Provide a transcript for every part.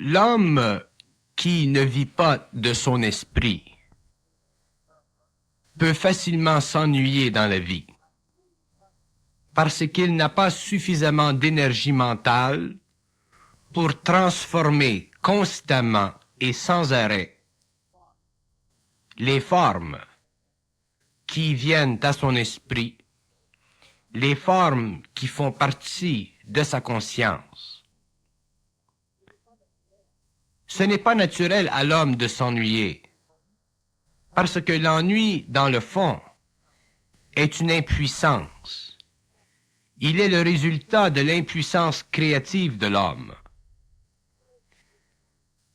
L'homme qui ne vit pas de son esprit peut facilement s'ennuyer dans la vie parce qu'il n'a pas suffisamment d'énergie mentale pour transformer constamment et sans arrêt les formes qui viennent à son esprit, les formes qui font partie de sa conscience. Ce n'est pas naturel à l'homme de s'ennuyer, parce que l'ennui, dans le fond, est une impuissance. Il est le résultat de l'impuissance créative de l'homme.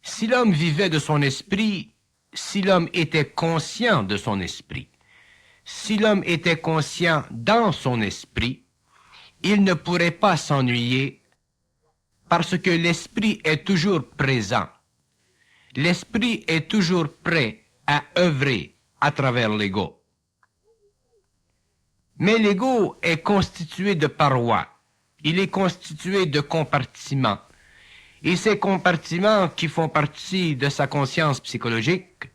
Si l'homme vivait de son esprit, si l'homme était conscient de son esprit, si l'homme était conscient dans son esprit, il ne pourrait pas s'ennuyer parce que l'esprit est toujours présent. L'esprit est toujours prêt à œuvrer à travers l'ego. Mais l'ego est constitué de parois. Il est constitué de compartiments. Et ces compartiments qui font partie de sa conscience psychologique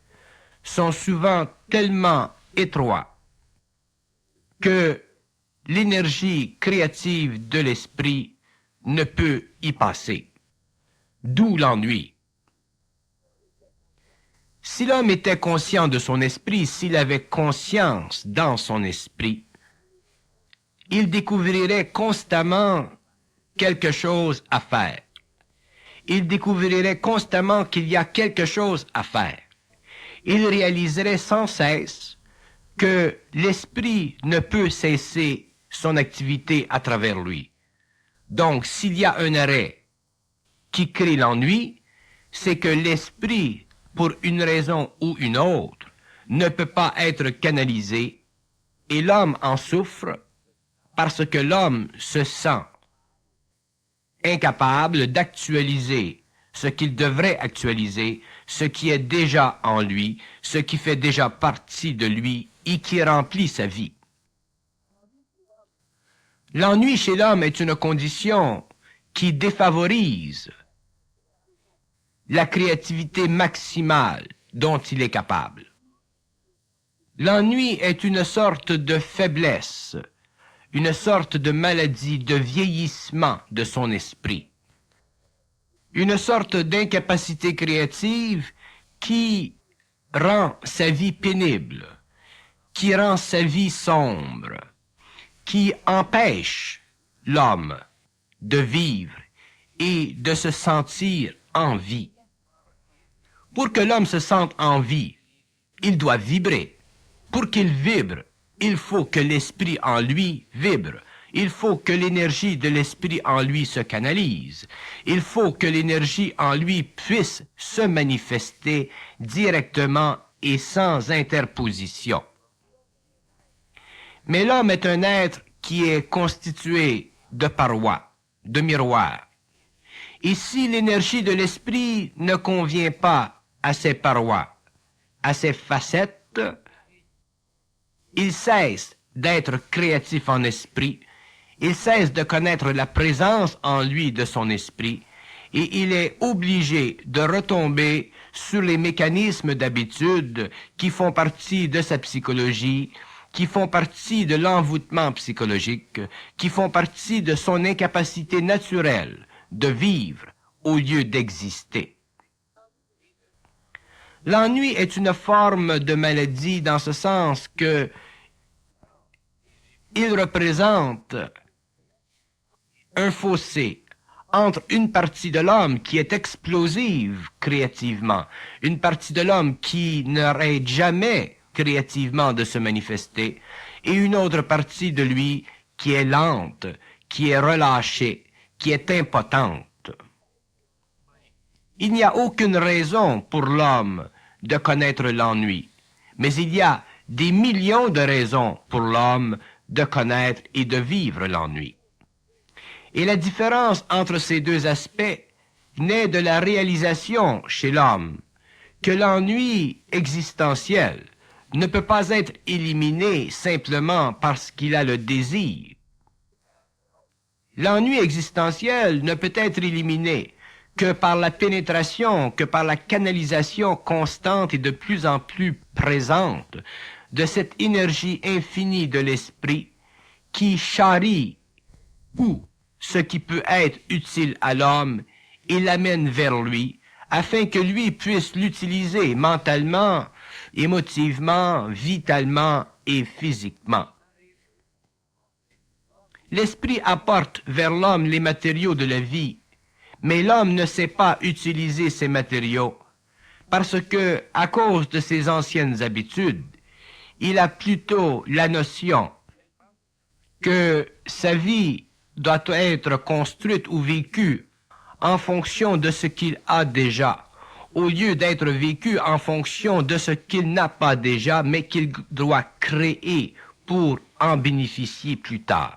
sont souvent tellement étroits que l'énergie créative de l'esprit ne peut y passer. D'où l'ennui. Si l'homme était conscient de son esprit, s'il avait conscience dans son esprit, il découvrirait constamment quelque chose à faire. Il découvrirait constamment qu'il y a quelque chose à faire. Il réaliserait sans cesse que l'esprit ne peut cesser son activité à travers lui. Donc, s'il y a un arrêt qui crée l'ennui, c'est que l'esprit, pour une raison ou une autre, ne peut pas être canalisé et l'homme en souffre parce que l'homme se sent incapable d'actualiser ce qu'il devrait actualiser, ce qui est déjà en lui, ce qui fait déjà partie de lui et qui remplit sa vie. L'ennui chez l'homme est une condition qui défavorise la créativité maximale dont il est capable. L'ennui est une sorte de faiblesse, une sorte de maladie, de vieillissement de son esprit, une sorte d'incapacité créative qui rend sa vie pénible, qui rend sa vie sombre, qui empêche l'homme de vivre et de se sentir en vie. Pour que l'homme se sente en vie, il doit vibrer. Pour qu'il vibre, il faut que l'esprit en lui vibre. Il faut que l'énergie de l'esprit en lui se canalise. Il faut que l'énergie en lui puisse se manifester directement et sans interposition. Mais l'homme est un être qui est constitué de parois, de miroirs. Et si l'énergie de l'esprit ne convient pas à ces parois, à ces facettes, il cesse d'être créatif en esprit, il cesse de connaître la présence en lui de son esprit, et il est obligé de retomber sur les mécanismes d'habitude qui font partie de sa psychologie, qui font partie de l'envoûtement psychologique, qui font partie de son incapacité naturelle de vivre au lieu d'exister. L'ennui est une forme de maladie dans ce sens que il représente un fossé entre une partie de l'homme qui est explosive créativement, une partie de l'homme qui n'arrête jamais créativement de se manifester, et une autre partie de lui qui est lente, qui est relâchée, qui est impotente. Il n'y a aucune raison pour l'homme de connaître l'ennui, mais il y a des millions de raisons pour l'homme de connaître et de vivre l'ennui. Et la différence entre ces deux aspects naît de la réalisation chez l'homme que l'ennui existentiel ne peut pas être éliminé simplement parce qu'il a le désir. L'ennui existentiel ne peut être éliminé que par la pénétration, que par la canalisation constante et de plus en plus présente de cette énergie infinie de l'esprit qui charrie tout ce qui peut être utile à l'homme et l'amène vers lui, afin que lui puisse l'utiliser mentalement, émotivement, vitalement et physiquement. L'esprit apporte vers l'homme les matériaux de la vie, mais l'homme ne sait pas utiliser ces matériaux parce que, à cause de ses anciennes habitudes, il a plutôt la notion que sa vie doit être construite ou vécue en fonction de ce qu'il a déjà, au lieu d'être vécue en fonction de ce qu'il n'a pas déjà, mais qu'il doit créer pour en bénéficier plus tard.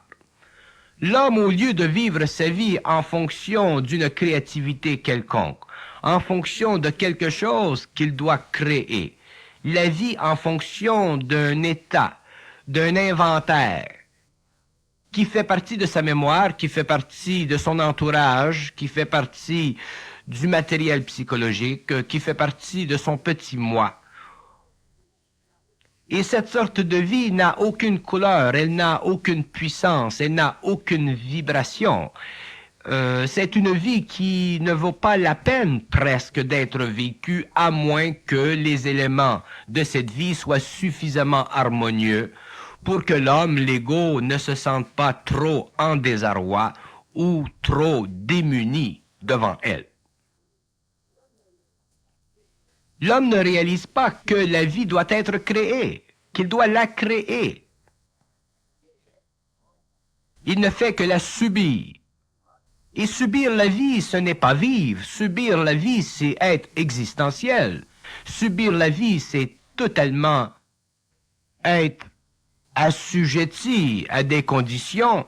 L'homme, au lieu de vivre sa vie en fonction d'une créativité quelconque, en fonction de quelque chose qu'il doit créer, la vie en fonction d'un état, d'un inventaire, qui fait partie de sa mémoire, qui fait partie de son entourage, qui fait partie du matériel psychologique, qui fait partie de son petit moi. Et cette sorte de vie n'a aucune couleur, elle n'a aucune puissance, elle n'a aucune vibration. C'est une vie qui ne vaut pas la peine presque d'être vécue, à moins que les éléments de cette vie soient suffisamment harmonieux pour que l'homme, l'ego, ne se sente pas trop en désarroi ou trop démuni devant elle. L'homme ne réalise pas que la vie doit être créée, qu'il doit la créer. Il ne fait que la subir. Et subir la vie, ce n'est pas vivre. Subir la vie, c'est être existentiel. Subir la vie, c'est totalement être assujetti à des conditions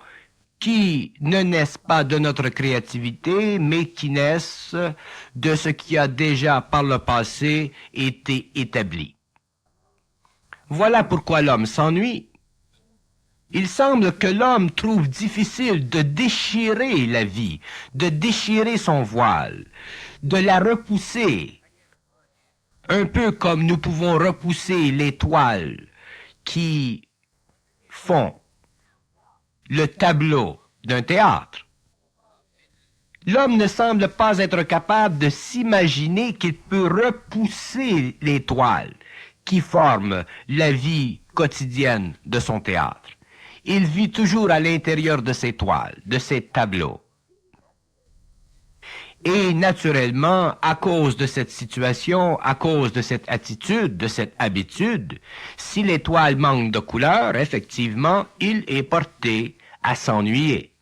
qui ne naissent pas de notre créativité, mais qui naissent de ce qui a déjà par le passé été établi. Voilà pourquoi l'homme s'ennuie. Il semble que l'homme trouve difficile de déchirer la vie, de déchirer son voile, de la repousser, un peu comme nous pouvons repousser les toiles qui font le tableau d'un théâtre. L'homme ne semble pas être capable de s'imaginer qu'il peut repousser les toiles qui forment la vie quotidienne de son théâtre. Il vit toujours à l'intérieur de ces toiles, de ces tableaux. Et naturellement, à cause de cette situation, à cause de cette attitude, de cette habitude, si l'étoile manque de couleur, effectivement, il est porté à s'ennuyer.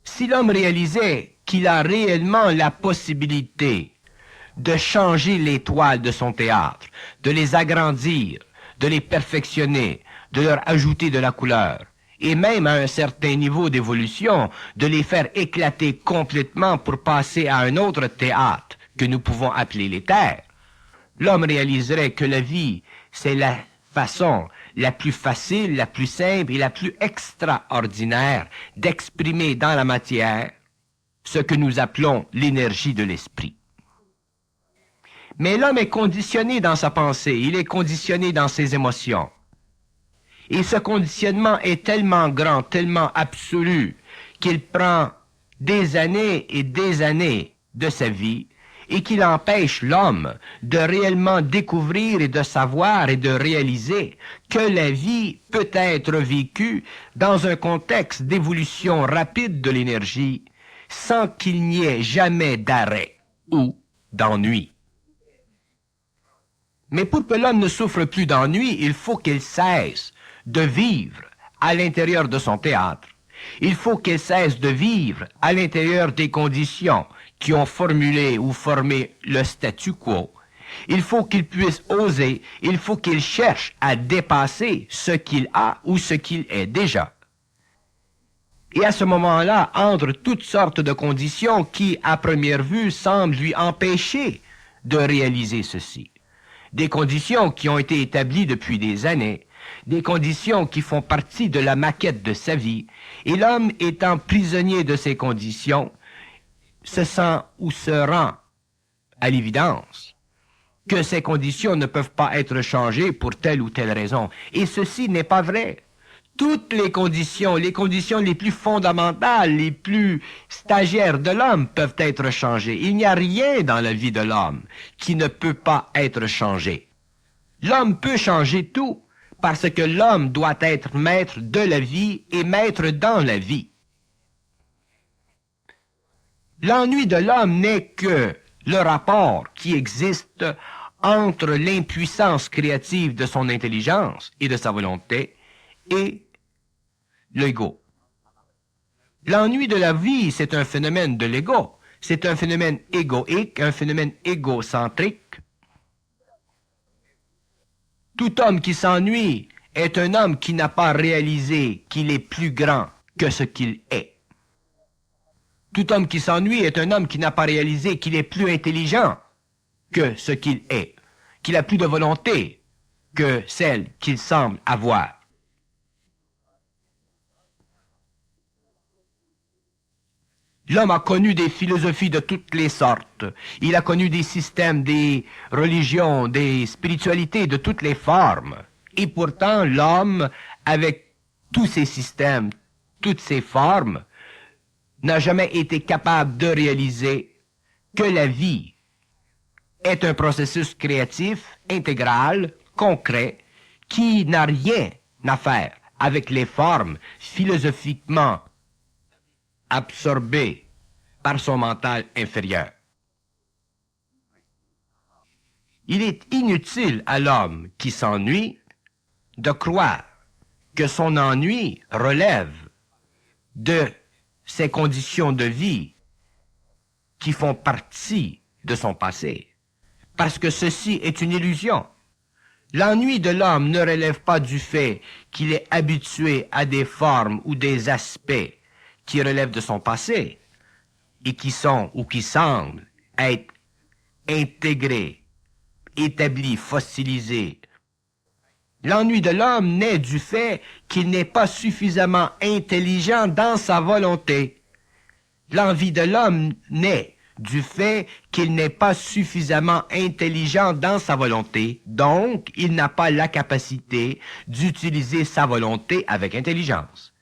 Si l'homme réalisait qu'il a réellement la possibilité de changer les toiles de son théâtre, de les agrandir, de les perfectionner, de leur ajouter de la couleur, et même à un certain niveau d'évolution, de les faire éclater complètement pour passer à un autre théâtre que nous pouvons appeler l'éther, l'homme réaliserait que la vie, c'est la façon la plus facile, la plus simple et la plus extraordinaire d'exprimer dans la matière ce que nous appelons l'énergie de l'esprit. Mais l'homme est conditionné dans sa pensée, il est conditionné dans ses émotions. Et ce conditionnement est tellement grand, tellement absolu, qu'il prend des années et des années de sa vie et qu'il empêche l'homme de réellement découvrir et de savoir et de réaliser que la vie peut être vécue dans un contexte d'évolution rapide de l'énergie sans qu'il n'y ait jamais d'arrêt ou d'ennui. Mais pour que l'homme ne souffre plus d'ennui, il faut qu'il cesse de vivre à l'intérieur de son théâtre. Il faut qu'il cesse de vivre à l'intérieur des conditions qui ont formulé ou formé le statu quo. Il faut qu'il puisse oser, il faut qu'il cherche à dépasser ce qu'il a ou ce qu'il est déjà. Et à ce moment-là, entre toutes sortes de conditions qui, à première vue, semblent lui empêcher de réaliser ceci. Des conditions qui ont été établies depuis des années, des conditions qui font partie de la maquette de sa vie, et l'homme étant prisonnier de ces conditions, se sent ou se rend à l'évidence que ces conditions ne peuvent pas être changées pour telle ou telle raison. Et ceci n'est pas vrai. Toutes les conditions les plus fondamentales, les plus stagiaires de l'homme peuvent être changées. Il n'y a rien dans la vie de l'homme qui ne peut pas être changé. L'homme peut changer tout parce que l'homme doit être maître de la vie et maître dans la vie. L'ennui de l'homme n'est que le rapport qui existe entre l'impuissance créative de son intelligence et de sa volonté et l'ego. L'ennui de la vie, c'est un phénomène de l'ego. C'est un phénomène égoïque, un phénomène égocentrique. Tout homme qui s'ennuie est un homme qui n'a pas réalisé qu'il est plus grand que ce qu'il est. Tout homme qui s'ennuie est un homme qui n'a pas réalisé qu'il est plus intelligent que ce qu'il est, qu'il a plus de volonté que celle qu'il semble avoir. L'homme a connu des philosophies de toutes les sortes. Il a connu des systèmes, des religions, des spiritualités de toutes les formes. Et pourtant, l'homme, avec tous ces systèmes, toutes ces formes, n'a jamais été capable de réaliser que la vie est un processus créatif, intégral, concret, qui n'a rien à faire avec les formes philosophiquement absorbé par son mental inférieur. Il est inutile à l'homme qui s'ennuie de croire que son ennui relève de ses conditions de vie qui font partie de son passé, parce que ceci est une illusion. L'ennui de l'homme ne relève pas du fait qu'il est habitué à des formes ou des aspects qui relèvent de son passé et qui sont ou qui semblent être intégrés, établis, fossilisés. L'ennui de l'homme naît du fait qu'il n'est pas suffisamment intelligent dans sa volonté. L'envie de l'homme naît du fait qu'il n'est pas suffisamment intelligent dans sa volonté, donc il n'a pas la capacité d'utiliser sa volonté avec intelligence.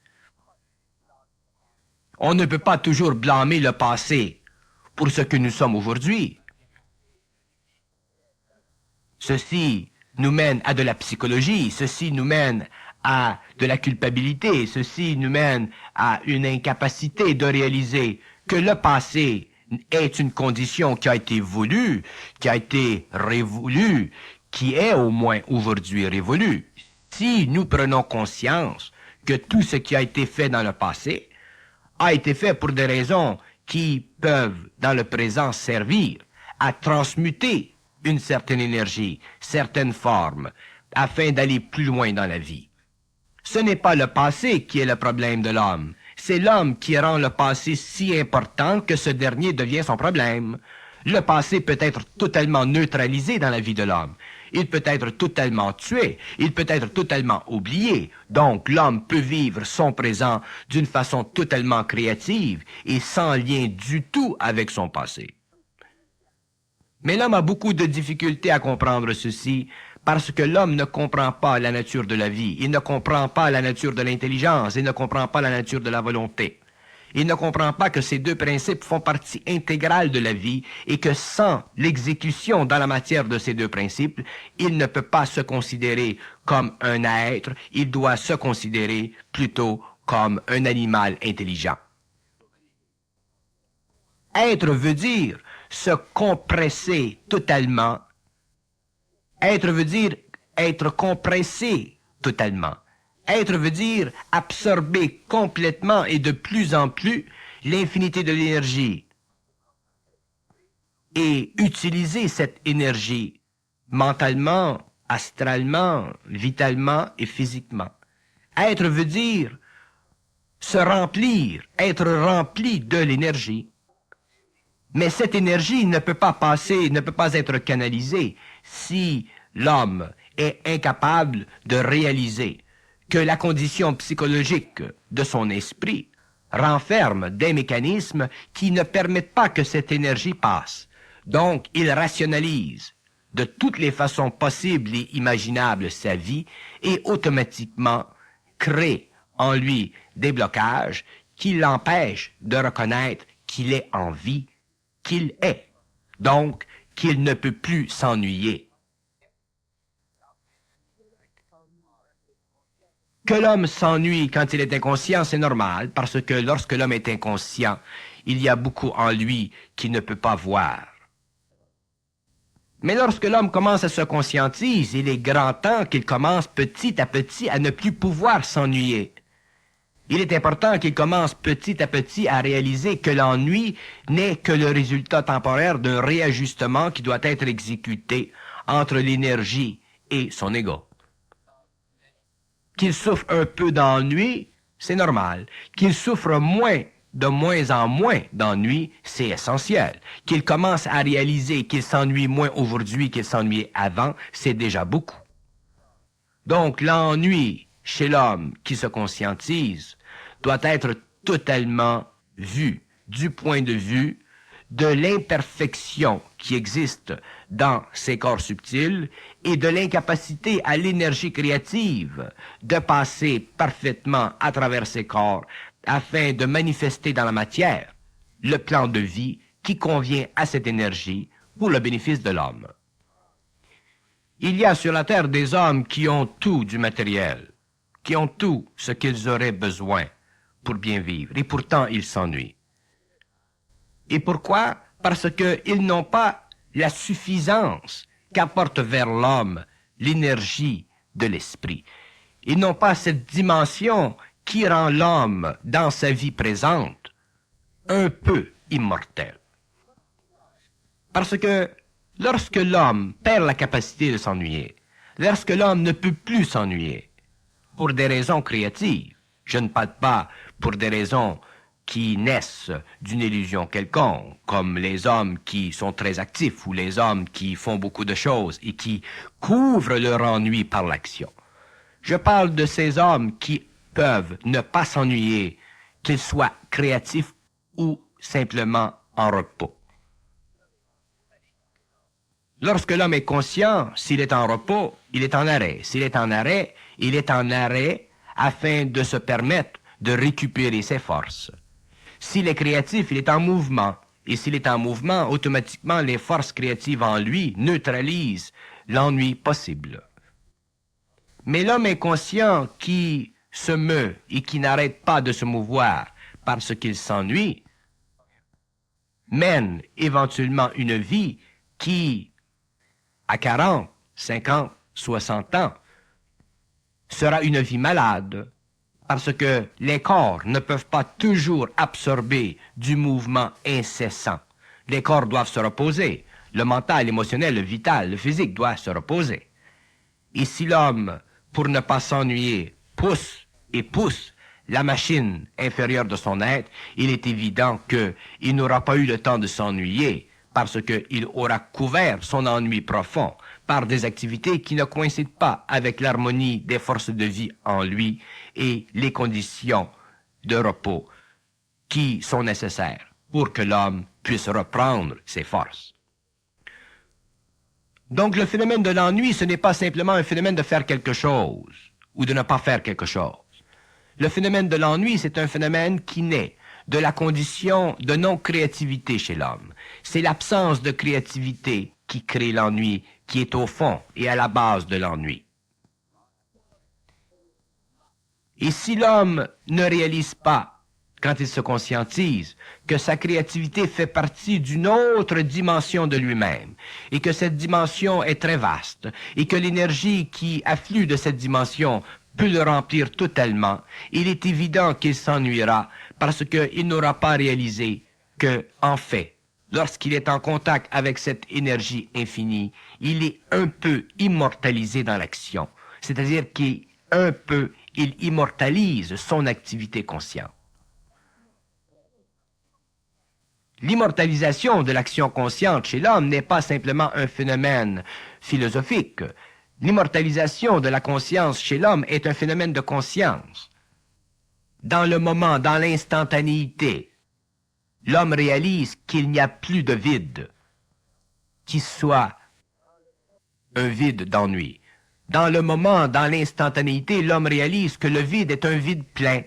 On ne peut pas toujours blâmer le passé pour ce que nous sommes aujourd'hui. Ceci nous mène à de la psychologie, ceci nous mène à de la culpabilité, ceci nous mène à une incapacité de réaliser que le passé est une condition qui a été voulue, qui a été révolue, qui est au moins aujourd'hui révolue. Si nous prenons conscience que tout ce qui a été fait dans le passé a été fait pour des raisons qui peuvent, dans le présent, servir à transmuter une certaine énergie, certaines formes, afin d'aller plus loin dans la vie. Ce n'est pas le passé qui est le problème de l'homme, c'est l'homme qui rend le passé si important que ce dernier devient son problème. Le passé peut être totalement neutralisé dans la vie de l'homme. Il peut être totalement tué, il peut être totalement oublié. Donc l'homme peut vivre son présent d'une façon totalement créative et sans lien du tout avec son passé. Mais l'homme a beaucoup de difficultés à comprendre ceci parce que l'homme ne comprend pas la nature de la vie, il ne comprend pas la nature de l'intelligence, il ne comprend pas la nature de la volonté. Il ne comprend pas que ces deux principes font partie intégrale de la vie et que sans l'exécution dans la matière de ces deux principes, il ne peut pas se considérer comme un être, il doit se considérer plutôt comme un animal intelligent. Être veut dire se compresser totalement. Être veut dire être compressé totalement. Être veut dire absorber complètement et de plus en plus l'infinité de l'énergie et utiliser cette énergie mentalement, astralement, vitalement et physiquement. Être veut dire se remplir, être rempli de l'énergie. Mais cette énergie ne peut pas passer, ne peut pas être canalisée si l'homme est incapable de réaliser que la condition psychologique de son esprit renferme des mécanismes qui ne permettent pas que cette énergie passe. Donc, il rationalise de toutes les façons possibles et imaginables sa vie et automatiquement crée en lui des blocages qui l'empêchent de reconnaître qu'il est en vie, qu'il est. Donc, qu'il ne peut plus s'ennuyer. Que l'homme s'ennuie quand il est inconscient, c'est normal, parce que lorsque l'homme est inconscient, il y a beaucoup en lui qu'il ne peut pas voir. Mais lorsque l'homme commence à se conscientiser, il est grand temps qu'il commence petit à petit à ne plus pouvoir s'ennuyer. Il est important qu'il commence petit à petit à réaliser que l'ennui n'est que le résultat temporaire d'un réajustement qui doit être exécuté entre l'énergie et son ego. Qu'il souffre un peu d'ennui, c'est normal. Qu'il souffre de moins en moins d'ennui, c'est essentiel. Qu'il commence à réaliser qu'il s'ennuie moins aujourd'hui qu'il s'ennuyait avant, c'est déjà beaucoup. Donc l'ennui chez l'homme qui se conscientise doit être totalement vu du point de vue de l'imperfection qui existe dans ces corps subtils et de l'incapacité à l'énergie créative de passer parfaitement à travers ces corps afin de manifester dans la matière le plan de vie qui convient à cette énergie pour le bénéfice de l'homme. Il y a sur la terre des hommes qui ont tout du matériel, qui ont tout ce qu'ils auraient besoin pour bien vivre, et pourtant ils s'ennuient. Et pourquoi? Parce qu'ils n'ont pas la suffisance qu'apporte vers l'homme l'énergie de l'esprit. Ils n'ont pas cette dimension qui rend l'homme, dans sa vie présente, un peu immortel. Parce que lorsque l'homme perd la capacité de s'ennuyer, lorsque l'homme ne peut plus s'ennuyer, pour des raisons créatives, je ne parle pas pour des raisons qui naissent d'une illusion quelconque, comme les hommes qui sont très actifs ou les hommes qui font beaucoup de choses et qui couvrent leur ennui par l'action. Je parle de ces hommes qui peuvent ne pas s'ennuyer, qu'ils soient créatifs ou simplement en repos. Lorsque l'homme est conscient, s'il est en repos, il est en arrêt. S'il est en arrêt, il est en arrêt afin de se permettre de récupérer ses forces. S'il est créatif, il est en mouvement. Et s'il est en mouvement, automatiquement, les forces créatives en lui neutralisent l'ennui possible. Mais l'homme inconscient qui se meut et qui n'arrête pas de se mouvoir parce qu'il s'ennuie, mène éventuellement une vie qui, à 40, 50, 60 ans, sera une vie malade, parce que les corps ne peuvent pas toujours absorber du mouvement incessant. Les corps doivent se reposer. Le mental, l'émotionnel, le vital, le physique doivent se reposer. Et si l'homme, pour ne pas s'ennuyer, pousse et pousse la machine inférieure de son être, il est évident qu'il n'aura pas eu le temps de s'ennuyer, parce qu'il aura couvert son ennui profond par des activités qui ne coïncident pas avec l'harmonie des forces de vie en lui et les conditions de repos qui sont nécessaires pour que l'homme puisse reprendre ses forces. Donc le phénomène de l'ennui, ce n'est pas simplement un phénomène de faire quelque chose ou de ne pas faire quelque chose. Le phénomène de l'ennui, c'est un phénomène qui naît de la condition de non-créativité chez l'homme. C'est l'absence de créativité qui crée l'ennui, qui est au fond et à la base de l'ennui. Et si l'homme ne réalise pas, quand il se conscientise, que sa créativité fait partie d'une autre dimension de lui-même, et que cette dimension est très vaste, et que l'énergie qui afflue de cette dimension peut le remplir totalement, il est évident qu'il s'ennuiera parce qu'il n'aura pas réalisé que, en fait, lorsqu'il est en contact avec cette énergie infinie, il est un peu immortalisé dans l'action. C'est-à-dire qu'il immortalise son activité consciente. L'immortalisation de l'action consciente chez l'homme n'est pas simplement un phénomène philosophique, L'immortalisation de la conscience chez l'homme est un phénomène de conscience. Dans le moment, dans l'instantanéité, l'homme réalise qu'il n'y a plus de vide, qui soit un vide d'ennui. Dans le moment, dans l'instantanéité, l'homme réalise que le vide est un vide plein,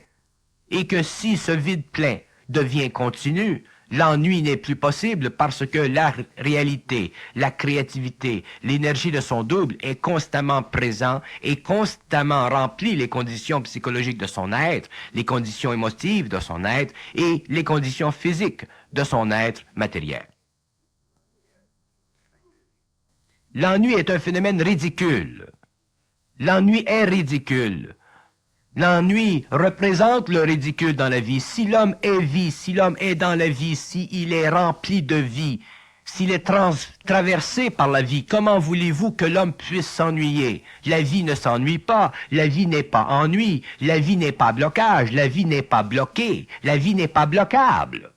et que si ce vide plein devient continu, l'ennui n'est plus possible parce que la réalité, la créativité, l'énergie de son double est constamment présent et constamment remplit les conditions psychologiques de son être, les conditions émotives de son être et les conditions physiques de son être matériel. L'ennui est un phénomène ridicule. L'ennui est ridicule. L'ennui représente le ridicule dans la vie. Si l'homme est vie, si l'homme est dans la vie, s'il est rempli de vie, s'il est traversé par la vie, comment voulez-vous que l'homme puisse s'ennuyer? La vie ne s'ennuie pas, la vie n'est pas ennui, la vie n'est pas blocage, la vie n'est pas bloquée, la vie n'est pas bloquable.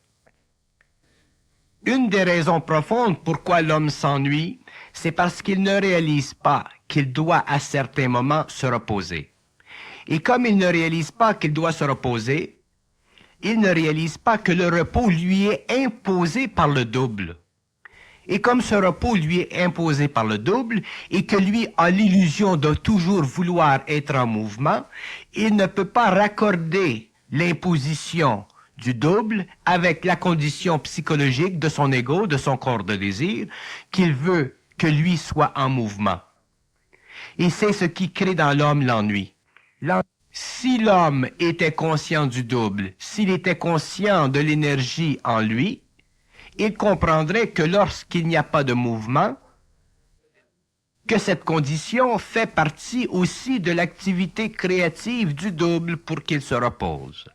Une des raisons profondes pourquoi l'homme s'ennuie, c'est parce qu'il ne réalise pas qu'il doit à certains moments se reposer. Et comme il ne réalise pas qu'il doit se reposer, il ne réalise pas que le repos lui est imposé par le double. Et comme ce repos lui est imposé par le double, et que lui a l'illusion de toujours vouloir être en mouvement, il ne peut pas raccorder l'imposition du double avec la condition psychologique de son ego, de son corps de désir, qu'il veut que lui soit en mouvement. Et c'est ce qui crée dans l'homme l'ennui. Si l'homme était conscient du double, s'il était conscient de l'énergie en lui, il comprendrait que lorsqu'il n'y a pas de mouvement, que cette condition fait partie aussi de l'activité créative du double pour qu'il se repose.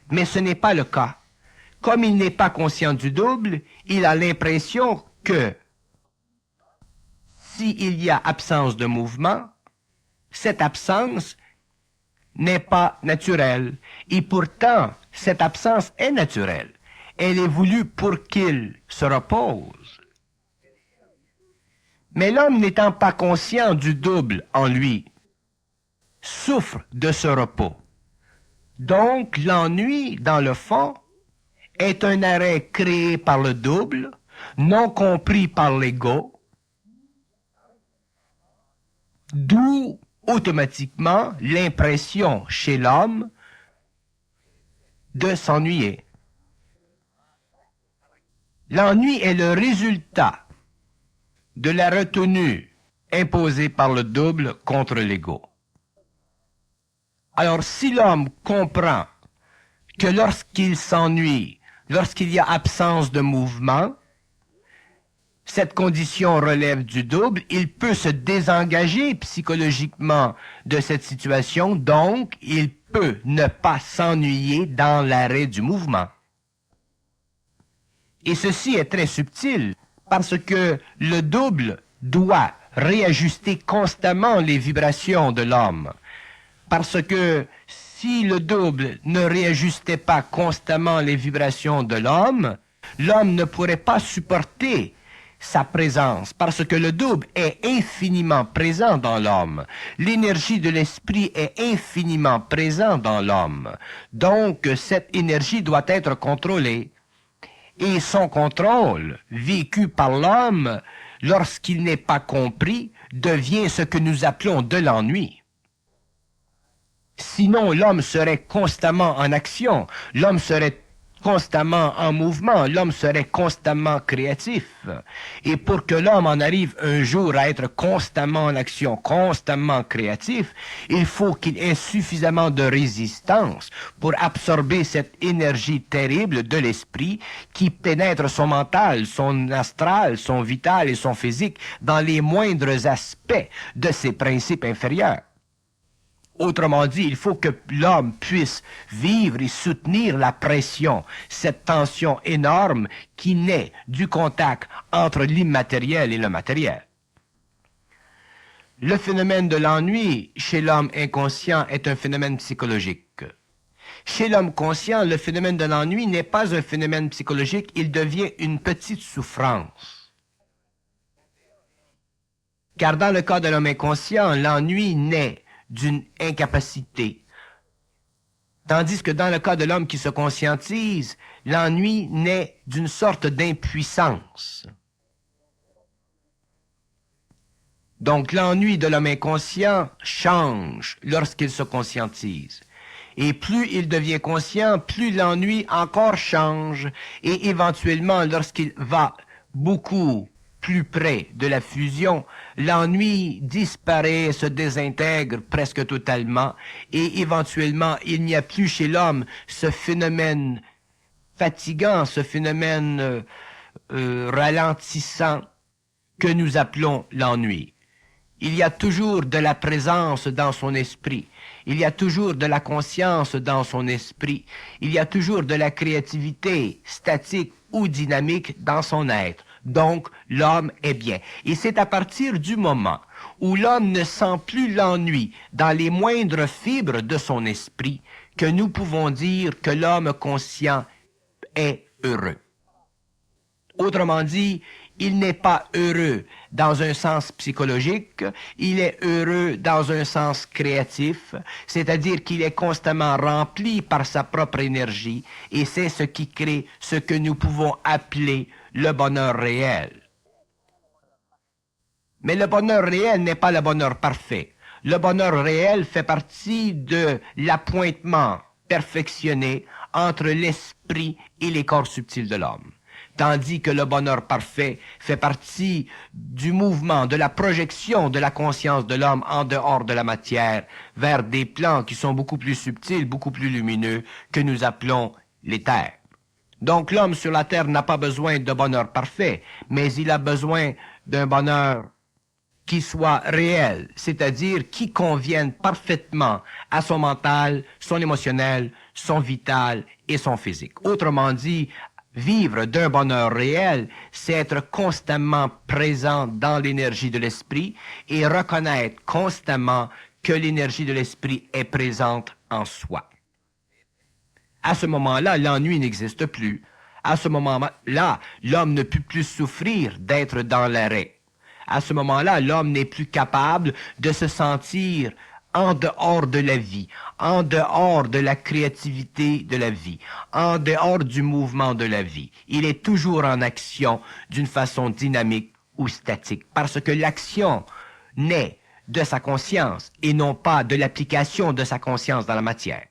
Mais ce n'est pas le cas. Comme il n'est pas conscient du double, il a l'impression que s'il y a absence de mouvement, cette absence n'est pas naturelle. Et pourtant, cette absence est naturelle. Elle est voulue pour qu'il se repose. Mais l'homme n'étant pas conscient du double en lui, souffre de ce repos. Donc, l'ennui, dans le fond, est un arrêt créé par le double, non compris par l'ego, d'où automatiquement l'impression chez l'homme de s'ennuyer. L'ennui est le résultat de la retenue imposée par le double contre l'ego. Alors si l'homme comprend que lorsqu'il s'ennuie, lorsqu'il y a absence de mouvement, cette condition relève du double, il peut se désengager psychologiquement de cette situation, donc il peut ne pas s'ennuyer dans l'arrêt du mouvement. Et ceci est très subtil, parce que le double doit réajuster constamment les vibrations de l'homme. Parce que si le double ne réajustait pas constamment les vibrations de l'homme, l'homme ne pourrait pas supporter sa présence, parce que le double est infiniment présent dans l'homme. L'énergie de l'esprit est infiniment présente dans l'homme. Donc, cette énergie doit être contrôlée. Et son contrôle, vécu par l'homme, lorsqu'il n'est pas compris, devient ce que nous appelons de l'ennui. Sinon, l'homme serait constamment en action, l'homme serait constamment en mouvement, l'homme serait constamment créatif. Et pour que l'homme en arrive un jour à être constamment en action, constamment créatif, il faut qu'il ait suffisamment de résistance pour absorber cette énergie terrible de l'esprit qui pénètre son mental, son astral, son vital et son physique dans les moindres aspects de ses principes inférieurs. Autrement dit, il faut que l'homme puisse vivre et soutenir la pression, cette tension énorme qui naît du contact entre l'immatériel et le matériel. Le phénomène de l'ennui chez l'homme inconscient est un phénomène psychologique. Chez l'homme conscient, le phénomène de l'ennui n'est pas un phénomène psychologique, il devient une petite souffrance. Car dans le cas de l'homme inconscient, l'ennui naît d'une incapacité. Tandis que dans le cas de l'homme qui se conscientise, l'ennui naît d'une sorte d'impuissance. Donc l'ennui de l'homme inconscient change lorsqu'il se conscientise. Et plus il devient conscient, plus l'ennui encore change. Et éventuellement, lorsqu'il va beaucoup plus près de la fusion, l'ennui disparaît, se désintègre presque totalement. Et éventuellement, il n'y a plus chez l'homme ce phénomène fatigant, ce phénomène ralentissant que nous appelons l'ennui. Il y a toujours de la présence dans son esprit. Il y a toujours de la conscience dans son esprit. Il y a toujours de la créativité statique ou dynamique dans son être. Donc, l'homme est bien. Et c'est à partir du moment où l'homme ne sent plus l'ennui dans les moindres fibres de son esprit que nous pouvons dire que l'homme conscient est heureux. Autrement dit, il n'est pas heureux dans un sens psychologique, il est heureux dans un sens créatif, c'est-à-dire qu'il est constamment rempli par sa propre énergie, et c'est ce qui crée ce que nous pouvons appeler le bonheur réel. Mais le bonheur réel n'est pas le bonheur parfait. Le bonheur réel fait partie de l'appointement perfectionné entre l'esprit et les corps subtils de l'homme. Tandis que le bonheur parfait fait partie du mouvement, de la projection de la conscience de l'homme en dehors de la matière, vers des plans qui sont beaucoup plus subtils, beaucoup plus lumineux, que nous appelons l'éther. Donc l'homme sur la terre n'a pas besoin de bonheur parfait, mais il a besoin d'un bonheur qui soit réel, c'est-à-dire qui convienne parfaitement à son mental, son émotionnel, son vital et son physique. Autrement dit, vivre d'un bonheur réel, c'est être constamment présent dans l'énergie de l'esprit et reconnaître constamment que l'énergie de l'esprit est présente en soi. À ce moment-là, l'ennui n'existe plus. À ce moment-là, l'homme ne peut plus souffrir d'être dans l'arrêt. À ce moment-là, l'homme n'est plus capable de se sentir en dehors de la vie, en dehors de la créativité de la vie, en dehors du mouvement de la vie. Il est toujours en action d'une façon dynamique ou statique, parce que l'action naît de sa conscience et non pas de l'application de sa conscience dans la matière.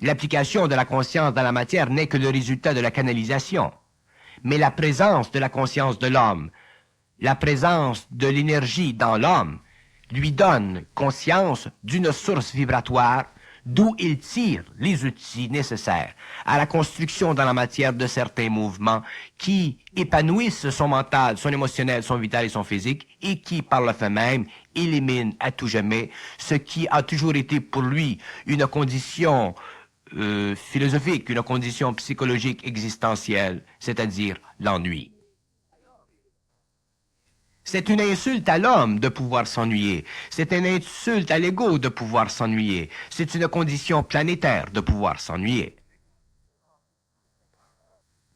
L'application de la conscience dans la matière n'est que le résultat de la canalisation. Mais la présence de la conscience de l'homme, la présence de l'énergie dans l'homme, lui donne conscience d'une source vibratoire d'où il tire les outils nécessaires à la construction dans la matière de certains mouvements qui épanouissent son mental, son émotionnel, son vital et son physique et qui, par le fait même, éliminent à tout jamais ce qui a toujours été pour lui une condition philosophique, une condition psychologique existentielle, c'est-à-dire l'ennui. C'est une insulte à l'homme de pouvoir s'ennuyer. C'est une insulte à l'ego de pouvoir s'ennuyer. C'est une condition planétaire de pouvoir s'ennuyer.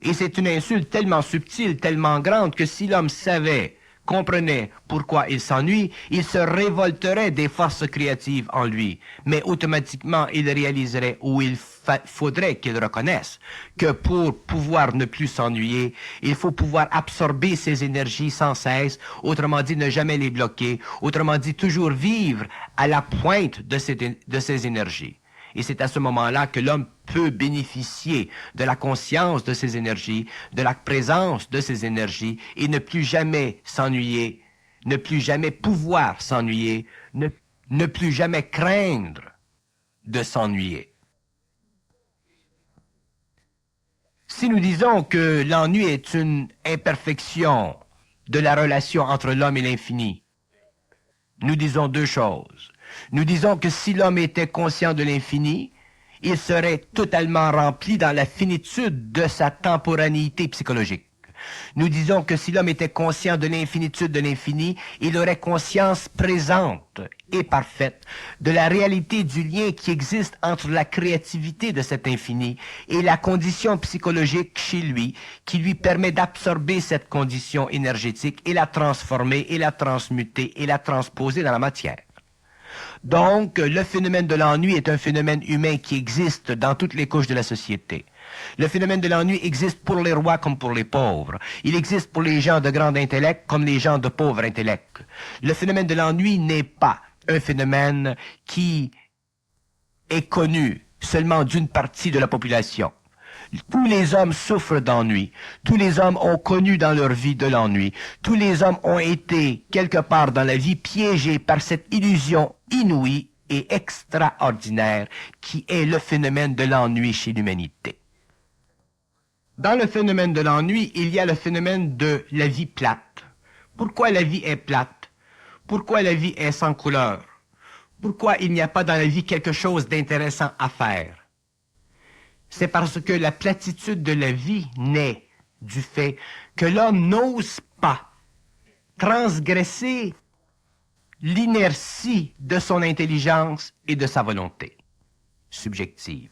Et c'est une insulte tellement subtile, tellement grande que si l'homme savait, comprenait pourquoi il s'ennuie, il se révolterait des forces créatives en lui. Mais automatiquement, il réaliserait ou il faudrait qu'il reconnaisse que pour pouvoir ne plus s'ennuyer, il faut pouvoir absorber ses énergies sans cesse, autrement dit ne jamais les bloquer, autrement dit toujours vivre à la pointe de ses énergies. Et c'est à ce moment-là que l'homme peut bénéficier de la conscience de ses énergies, de la présence de ses énergies, et ne plus jamais s'ennuyer, ne plus jamais pouvoir s'ennuyer, ne plus jamais craindre de s'ennuyer. Si nous disons que l'ennui est une imperfection de la relation entre l'homme et l'infini, nous disons deux choses. Nous disons que si l'homme était conscient de l'infini, il serait totalement rempli dans la finitude de sa temporanéité psychologique. Nous disons que si l'homme était conscient de l'infinitude de l'infini, il aurait conscience présente et parfaite de la réalité du lien qui existe entre la créativité de cet infini et la condition psychologique chez lui qui lui permet d'absorber cette condition énergétique et la transformer et la transmuter et la transposer dans la matière. Donc, le phénomène de l'ennui est un phénomène humain qui existe dans toutes les couches de la société. Le phénomène de l'ennui existe pour les rois comme pour les pauvres. Il existe pour les gens de grand intellect comme les gens de pauvre intellect. Le phénomène de l'ennui n'est pas un phénomène qui est connu seulement d'une partie de la population. Tous les hommes souffrent d'ennui. Tous les hommes ont connu dans leur vie de l'ennui. Tous les hommes ont été, quelque part dans la vie, piégés par cette illusion inouïe et extraordinaire qui est le phénomène de l'ennui chez l'humanité. Dans le phénomène de l'ennui, il y a le phénomène de la vie plate. Pourquoi la vie est plate? Pourquoi la vie est sans couleur? Pourquoi il n'y a pas dans la vie quelque chose d'intéressant à faire? C'est parce que la platitude de la vie naît du fait que l'homme n'ose pas transgresser l'inertie de son intelligence et de sa volonté subjective.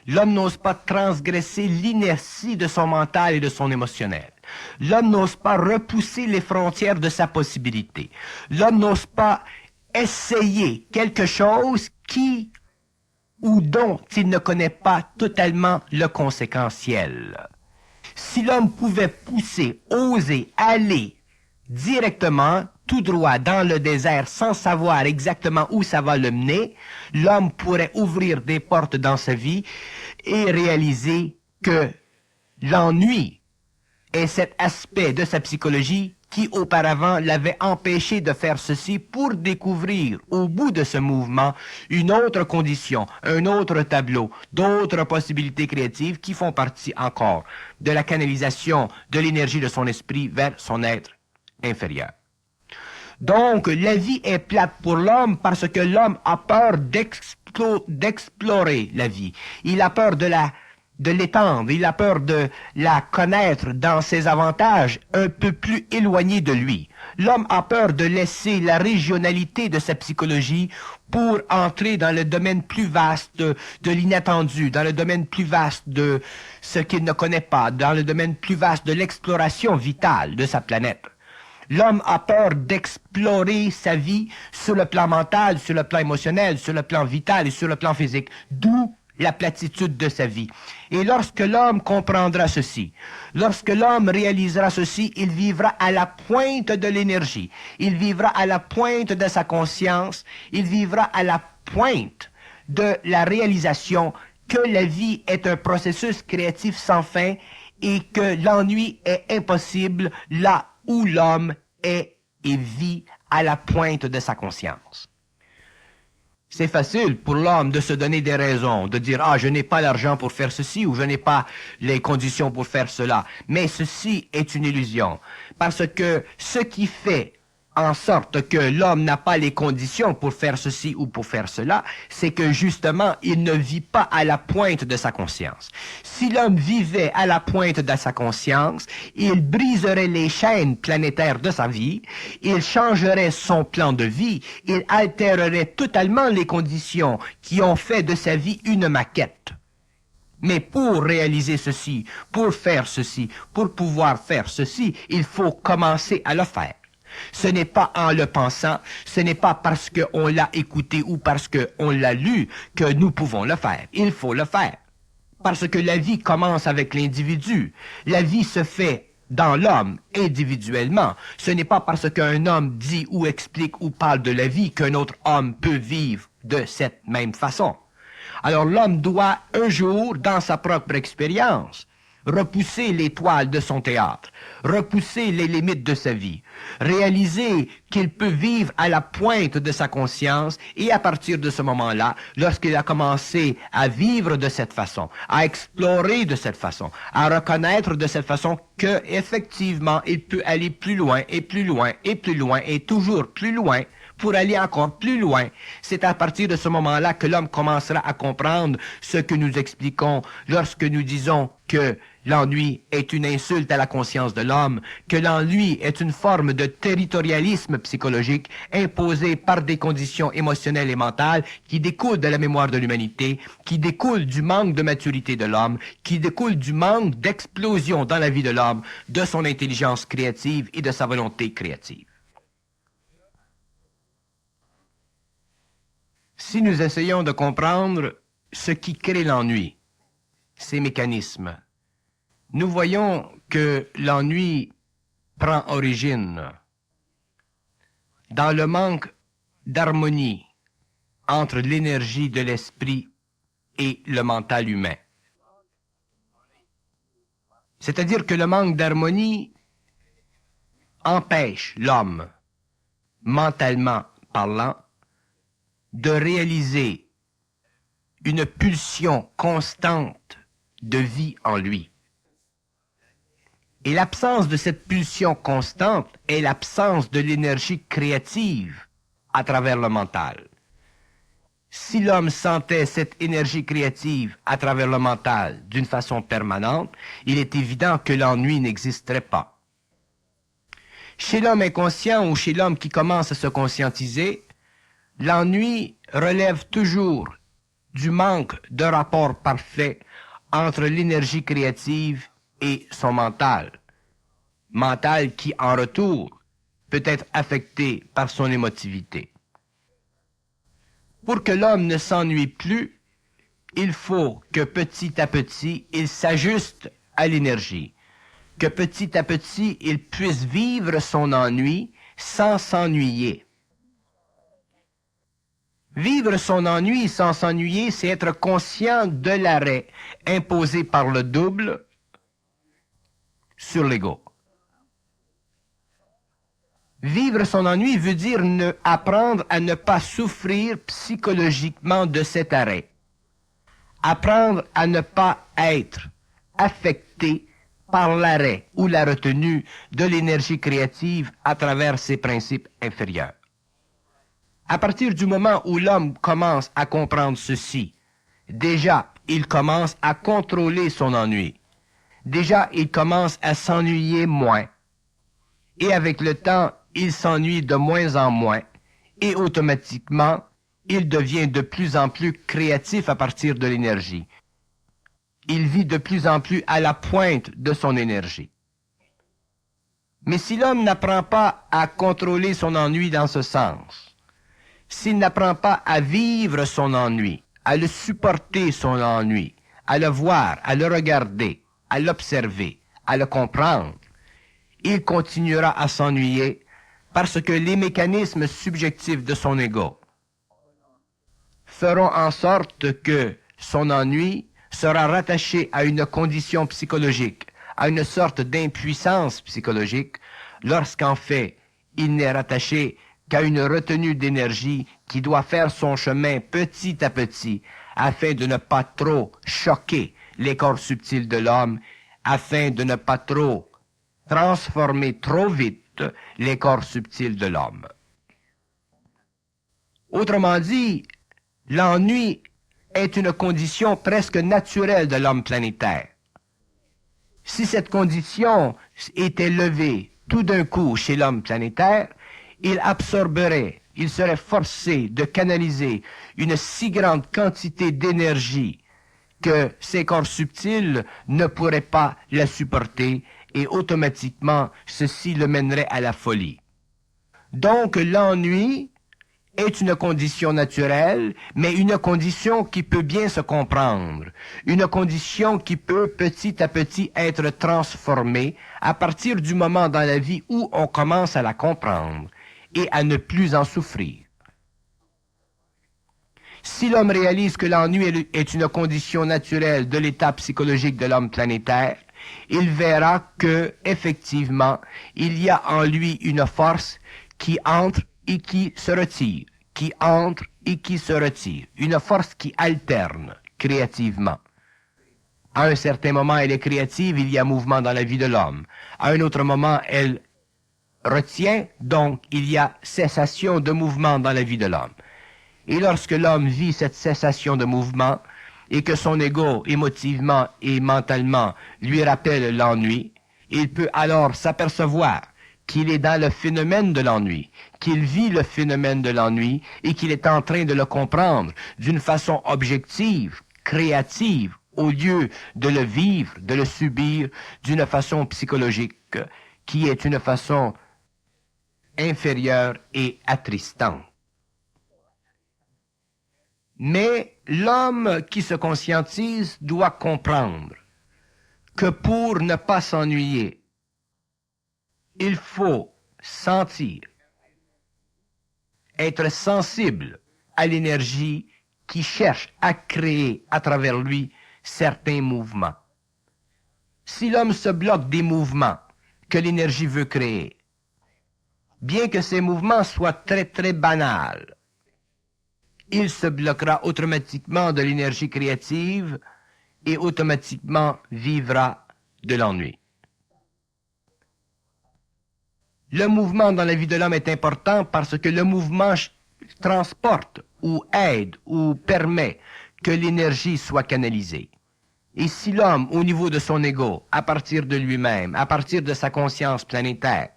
L'homme n'ose pas transgresser l'inertie de son mental et de son émotionnel. L'homme n'ose pas repousser les frontières de sa possibilité. L'homme n'ose pas essayer quelque chose qui ou dont il ne connaît pas totalement le conséquentiel. Si l'homme pouvait pousser, oser, aller directement, tout droit dans le désert sans savoir exactement où ça va le mener, l'homme pourrait ouvrir des portes dans sa vie et réaliser que l'ennui est cet aspect de sa psychologie qui auparavant l'avait empêché de faire ceci pour découvrir au bout de ce mouvement une autre condition, un autre tableau, d'autres possibilités créatives qui font partie encore de la canalisation de l'énergie de son esprit vers son être inférieur. Donc, la vie est plate pour l'homme parce que l'homme a peur d'explorer la vie. Il a peur de l'étendre, il a peur de la connaître dans ses avantages un peu plus éloignés de lui. L'homme a peur de laisser la régionalité de sa psychologie pour entrer dans le domaine plus vaste de l'inattendu, dans le domaine plus vaste de ce qu'il ne connaît pas, dans le domaine plus vaste de l'exploration vitale de sa planète. L'homme a peur d'explorer sa vie sur le plan mental, sur le plan émotionnel, sur le plan vital et sur le plan physique, d'où la platitude de sa vie. Et lorsque l'homme comprendra ceci, lorsque l'homme réalisera ceci, il vivra à la pointe de l'énergie, il vivra à la pointe de sa conscience, il vivra à la pointe de la réalisation que la vie est un processus créatif sans fin et que l'ennui est impossible là où l'homme est et vit à la pointe de sa conscience. C'est facile pour l'homme de se donner des raisons, de dire « Ah, je n'ai pas l'argent pour faire ceci » ou « Je n'ai pas les conditions pour faire cela ». Mais ceci est une illusion, parce que ce qui fait en sorte que l'homme n'a pas les conditions pour faire ceci ou pour faire cela, c'est que justement, il ne vit pas à la pointe de sa conscience. Si l'homme vivait à la pointe de sa conscience, il briserait les chaînes planétaires de sa vie, il changerait son plan de vie, il altérerait totalement les conditions qui ont fait de sa vie une maquette. Mais pour réaliser ceci, pour faire ceci, pour pouvoir faire ceci, il faut commencer à le faire. Ce n'est pas en le pensant, ce n'est pas parce qu'on l'a écouté ou parce qu'on l'a lu que nous pouvons le faire. Il faut le faire. Parce que la vie commence avec l'individu. La vie se fait dans l'homme individuellement. Ce n'est pas parce qu'un homme dit ou explique ou parle de la vie qu'un autre homme peut vivre de cette même façon. Alors l'homme doit un jour, dans sa propre expérience, repousser les toiles de son théâtre, repousser les limites de sa vie, réaliser qu'il peut vivre à la pointe de sa conscience et à partir de ce moment-là, lorsqu'il a commencé à vivre de cette façon, à explorer de cette façon, à reconnaître de cette façon que effectivement il peut aller plus loin et plus loin et plus loin et toujours plus loin pour aller encore plus loin. C'est à partir de ce moment-là que l'homme commencera à comprendre ce que nous expliquons lorsque nous disons que l'ennui est une insulte à la conscience de l'homme, que l'ennui est une forme de territorialisme psychologique imposé par des conditions émotionnelles et mentales qui découlent de la mémoire de l'humanité, qui découlent du manque de maturité de l'homme, qui découlent du manque d'explosion dans la vie de l'homme, de son intelligence créative et de sa volonté créative. Si nous essayons de comprendre ce qui crée l'ennui, ces mécanismes, nous voyons que l'ennui prend origine dans le manque d'harmonie entre l'énergie de l'esprit et le mental humain. C'est-à-dire que le manque d'harmonie empêche l'homme, mentalement parlant, de réaliser une pulsion constante de vie en lui. Et l'absence de cette pulsion constante est l'absence de l'énergie créative à travers le mental. Si l'homme sentait cette énergie créative à travers le mental d'une façon permanente, il est évident que l'ennui n'existerait pas. Chez l'homme inconscient ou chez l'homme qui commence à se conscientiser, l'ennui relève toujours du manque de rapport parfait entre l'énergie créative et son mental. Mental qui, en retour, peut être affecté par son émotivité. Pour que l'homme ne s'ennuie plus, il faut que petit à petit, il s'ajuste à l'énergie, que petit à petit, il puisse vivre son ennui sans s'ennuyer. Vivre son ennui sans s'ennuyer, c'est être conscient de l'arrêt imposé par le double sur l'ego. Vivre son ennui veut dire apprendre à ne pas souffrir psychologiquement de cet arrêt. Apprendre à ne pas être affecté par l'arrêt ou la retenue de l'énergie créative à travers ses principes inférieurs. À partir du moment où l'homme commence à comprendre ceci, déjà, il commence à contrôler son ennui. Déjà, il commence à s'ennuyer moins. Et avec le temps, il s'ennuie de moins en moins. Et automatiquement, il devient de plus en plus créatif à partir de l'énergie. Il vit de plus en plus à la pointe de son énergie. Mais si l'homme n'apprend pas à contrôler son ennui dans ce sens, s'il n'apprend pas à vivre son ennui, à le supporter son ennui, à le voir, à le regarder, à l'observer, à le comprendre, il continuera à s'ennuyer parce que les mécanismes subjectifs de son ego feront en sorte que son ennui sera rattaché à une condition psychologique, à une sorte d'impuissance psychologique, lorsqu'en fait, il n'est rattaché qu'à une retenue d'énergie qui doit faire son chemin petit à petit afin de ne pas trop choquer les corps subtils de l'homme, afin de ne pas trop transformer trop vite les corps subtils de l'homme. Autrement dit, l'ennui est une condition presque naturelle de l'homme planétaire. Si cette condition était levée tout d'un coup chez l'homme planétaire, il absorberait, il serait forcé de canaliser une si grande quantité d'énergie que ses corps subtils ne pourraient pas la supporter et automatiquement ceci le mènerait à la folie. Donc l'ennui est une condition naturelle, mais une condition qui peut bien se comprendre, une condition qui peut petit à petit être transformée à partir du moment dans la vie où on commence à la comprendre et à ne plus en souffrir. Si l'homme réalise que l'ennui est une condition naturelle de l'état psychologique de l'homme planétaire, il verra que, effectivement, il y a en lui une force qui entre et qui se retire, qui entre et qui se retire, une force qui alterne créativement. À un certain moment, elle est créative, il y a mouvement dans la vie de l'homme. À un autre moment, elle retient, donc il y a cessation de mouvement dans la vie de l'homme. Et lorsque l'homme vit cette cessation de mouvement, et que son ego, émotivement et mentalement, lui rappelle l'ennui, il peut alors s'apercevoir qu'il est dans le phénomène de l'ennui, qu'il vit le phénomène de l'ennui et qu'il est en train de le comprendre d'une façon objective, créative, au lieu de le vivre, de le subir d'une façon psychologique, qui est une façon inférieure et attristante. Mais l'homme qui se conscientise doit comprendre que pour ne pas s'ennuyer, il faut sentir, être sensible à l'énergie qui cherche à créer à travers lui certains mouvements. Si l'homme se bloque des mouvements que l'énergie veut créer, bien que ces mouvements soient très très banals, il se bloquera automatiquement de l'énergie créative et automatiquement vivra de l'ennui. Le mouvement dans la vie de l'homme est important parce que le mouvement transporte ou aide ou permet que l'énergie soit canalisée. Et si l'homme, au niveau de son ego, à partir de lui-même, à partir de sa conscience planétaire,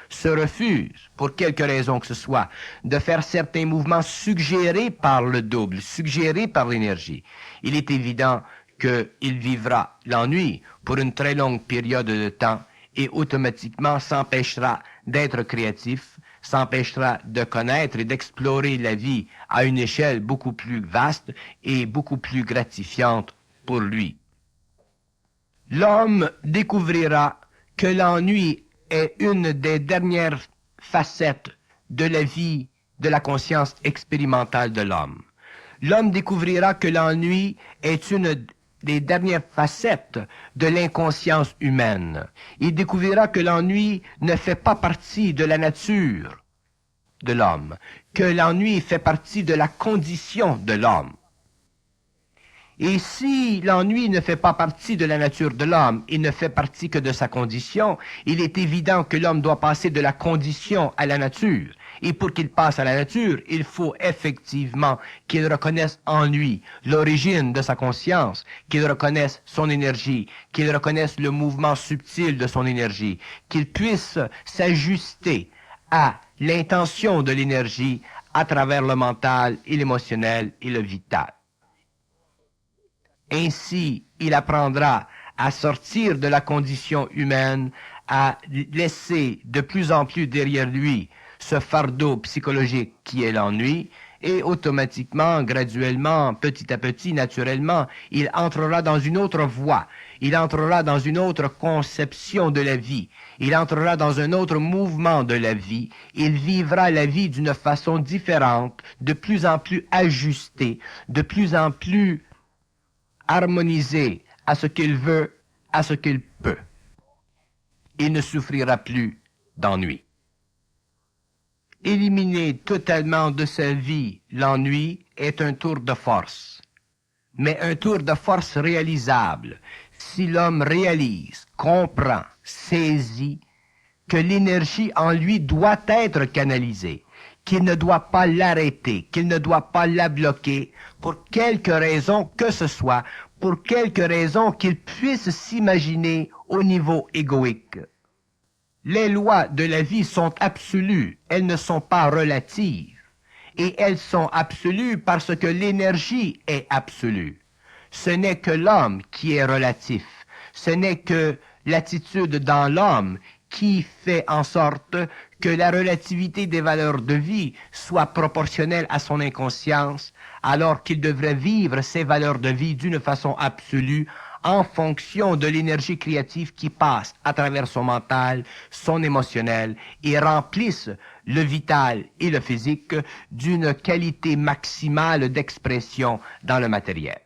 se refuse, pour quelque raison que ce soit, de faire certains mouvements suggérés par le double, suggérés par l'énergie, il est évident qu'il vivra l'ennui pour une très longue période de temps et automatiquement s'empêchera d'être créatif, s'empêchera de connaître et d'explorer la vie à une échelle beaucoup plus vaste et beaucoup plus gratifiante pour lui. L'homme découvrira que l'ennui est une des dernières facettes de la vie de la conscience expérimentale de l'homme. L'homme découvrira que l'ennui est une des dernières facettes de l'inconscience humaine. Il découvrira que l'ennui ne fait pas partie de la nature de l'homme, que l'ennui fait partie de la condition de l'homme. Et si l'ennui ne fait pas partie de la nature de l'homme, il ne fait partie que de sa condition, il est évident que l'homme doit passer de la condition à la nature. Et pour qu'il passe à la nature, il faut effectivement qu'il reconnaisse en lui l'origine de sa conscience, qu'il reconnaisse son énergie, qu'il reconnaisse le mouvement subtil de son énergie, qu'il puisse s'ajuster à l'intention de l'énergie à travers le mental et l'émotionnel et le vital. Ainsi, il apprendra à sortir de la condition humaine, à laisser de plus en plus derrière lui ce fardeau psychologique qui est l'ennui, et automatiquement, graduellement, petit à petit, naturellement, il entrera dans une autre voie, il entrera dans une autre conception de la vie, il entrera dans un autre mouvement de la vie, il vivra la vie d'une façon différente, de plus en plus ajustée, de plus en plus harmonisé à ce qu'il veut, à ce qu'il peut. Il ne souffrira plus d'ennui. Éliminer totalement de sa vie l'ennui est un tour de force, mais un tour de force réalisable si l'homme réalise, comprend, saisit que l'énergie en lui doit être canalisée, qu'il ne doit pas l'arrêter, qu'il ne doit pas la bloquer, pour quelque raison que ce soit, pour quelque raison qu'il puisse s'imaginer au niveau égoïque. Les lois de la vie sont absolues, elles ne sont pas relatives, et elles sont absolues parce que l'énergie est absolue. Ce n'est que l'homme qui est relatif, ce n'est que l'attitude dans l'homme qui fait en sorte que la relativité des valeurs de vie soit proportionnelle à son inconscience, alors qu'il devrait vivre ces valeurs de vie d'une façon absolue en fonction de l'énergie créative qui passe à travers son mental, son émotionnel et remplisse le vital et le physique d'une qualité maximale d'expression dans le matériel.